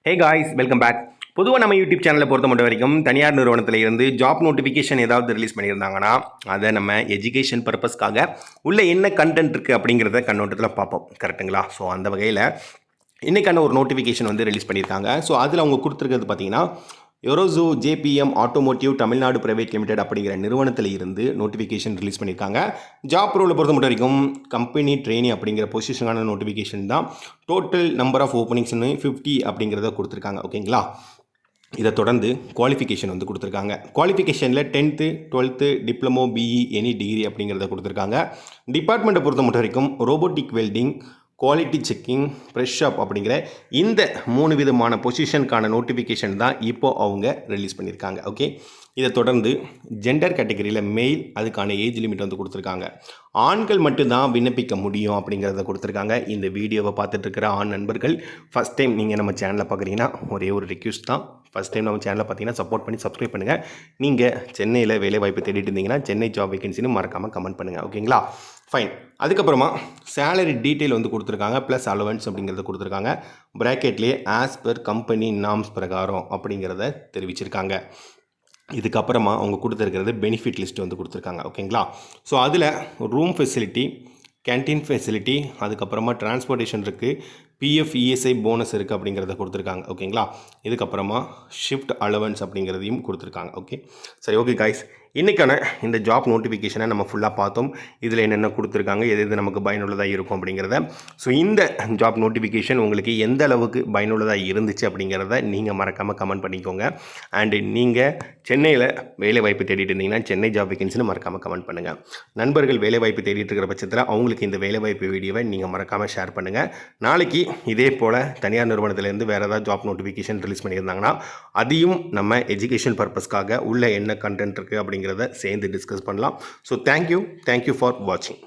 Hey guys, welcome back. பொதுவாக நம்ம YouTube சேனலை பொறுத்த மட்டும் வரைக்கும் தனியார் நிறுவனத்தில் இருந்து ஜாப் நோட்டிஃபிகேஷன் ஏதாவது ரிலீஸ் பண்ணியிருந்தாங்கன்னா அதை நம்ம எஜுகேஷன் பர்பஸ்க்காக உள்ள என்ன கண்டென்ட் இருக்குது அப்படிங்கிறத கண்ணோட்டத்தில் பார்ப்போம். கரெக்டுங்களா? ஸோ அந்த வகையில் இன்றைக்கான ஒரு நோட்டிஃபிகேஷன் வந்து ரிலீஸ் பண்ணியிருக்காங்க. ஸோ அதில் அவங்க கொடுத்துருக்கிறது பார்த்தீங்கன்னா Yorozu JBM automotive Tamil Nadu private limited அப்படிங்கிற நிறுவனத்தில் இருந்து நோட்டிஃபிகேஷன் ரிலீஸ் பண்ணியிருக்காங்க. ஜாப் ரோலை பொறுத்த மட்டும் வரைக்கும் கம்பெனி ட்ரெயினி அப்படிங்கிற பொசிஷனான நோட்டிஃபிகேஷன் தான். டோட்டல் நம்பர் ஆஃப் ஓப்பனிங்ஸ்னு 50 அப்படிங்கிறத கொடுத்துருக்காங்க. ஓகேங்களா? இதை தொடர்ந்து குவாலிஃபிகேஷன் வந்து கொடுத்துருக்காங்க. குவாலிஃபிகேஷனில் 10th 12th diploma BE any degree அப்படிங்கிறத கொடுத்துருக்காங்க. டிபார்ட்மெண்ட்டை பொறுத்த மட்டும் வரைக்கும் robotic welding, quality checking, press shop அப்படிங்கிற இந்த 3 விதமான பொசிஷனுக்கான நோட்டிஃபிகேஷன் தான் இப்போது அவங்க ரிலீஸ் பண்ணியிருக்காங்க. ஓகே, இதை தொடர்ந்து ஜெண்டர் கேட்டகரியில் மெயில், அதுக்கான ஏஜ் லிமிட் வந்து கொடுத்துருக்காங்க. ஆண்கள் மட்டும்தான் விண்ணப்பிக்க முடியும் அப்படிங்கிறத கொடுத்துருக்காங்க. இந்த வீடியோவை பார்த்துட்டு இருக்கிற ஆண் நண்பர்கள் ஃபஸ்ட் டைம் நீங்கள் நம்ம சேனலை பார்க்குறீங்கன்னா ஒரே ஒரு ரிக்வெஸ்ட் தான். ஃபஸ்ட் டைம் நம்ம சேனலை பார்த்தீங்கன்னா சப்போர்ட் பண்ணி சப்ஸ்கிரைப் பண்ணுங்கள். நீங்கள் சென்னையில் வேலைவாய்ப்பு தேடிட்டு இருந்தீங்கன்னா சென்னை ஜாப் வேகன்சின்னு மறக்காமல் கமெண்ட் பண்ணுங்கள். ஓகேங்களா? ஃபைன். அதுக்கப்புறமா சேலரி டீட்டெயில் வந்து கொடுத்துருக்காங்க. ப்ளஸ் அலவன்ஸ் அப்படிங்கிறத கொடுத்துருக்காங்க. ப்ராக்கெட்லேயே ஆஸ் பர் கம்பெனி நார்ம்ஸ் பிரகாரம் அப்படிங்கிறத தெரிவிச்சிருக்காங்க. இதுக்கப்புறமா அவங்க கொடுத்துருக்கிறது பெனிஃபிட் லிஸ்ட் வந்து கொடுத்துருக்காங்க. ஓகேங்களா? ஸோ அதில் ரூம் ஃபெசிலிட்டி, கேன்டீன் ஃபெசிலிட்டி, அதுக்கப்புறமா டிரான்ஸ்போர்ட்டேஷன் இருக்குது, பிஎஃப் இஎஸ்ஐ போனஸ் இருக்குது அப்படிங்கிறத கொடுத்துருக்காங்க. ஓகேங்களா? இதுக்கப்புறமா ஷிஃப்ட் அலவன்ஸ் அப்படிங்கிறதையும் கொடுத்துருக்காங்க. ஓகே, சரி. ஓகே காய்ஸ், இன்றைக்கான இந்த ஜாப் நோட்டிஃபிகேஷனை நம்ம ஃபுல்லாக பார்த்தோம். இதில் என்னென்ன கொடுத்துருக்காங்க, எது நமக்கு பயனுள்ளதாக இருக்கும் அப்படிங்கிறத. ஸோ இந்த ஜாப் நோட்டிஃபிகேஷன் உங்களுக்கு எந்த அளவுக்கு பயனுள்ளதாக இருந்துச்சு அப்படிங்கிறத நீங்கள் மறக்காமல் கமெண்ட் பண்ணிக்கோங்க. அண்டு நீங்கள் சென்னையில் வேலைவாய்ப்பு தேடிட்டு இருந்தீங்கன்னா சென்னை ஜாப் வேகன்சின்னு மறக்காமல் கமெண்ட் பண்ணுங்கள். நண்பர்கள் வேலைவாய்ப்பு தேடிட்டு இருக்கிற பட்சத்தில் அவங்களுக்கு இந்த வேலைவாய்ப்பு வீடியோவை நீங்கள் மறக்காமல் ஷேர் பண்ணுங்கள். நாளைக்கு இதே போல் தனியார் நிறுவனத்திலேருந்து வேறு ஏதாவது ஜாப் நோட்டிஃபிகேஷன் ரிலீஸ் பண்ணியிருந்தாங்கன்னா அதையும் நம்ம எஜுகேஷன் பர்பஸ்க்காக உள்ள என்ன கண்டென்ட் இருக்குது அப்படிங்கிறத சேர்ந்து டிஸ்கஸ் பண்ணலாம். ஸோ தேங்க்யூ ஃபார் வாட்சிங்.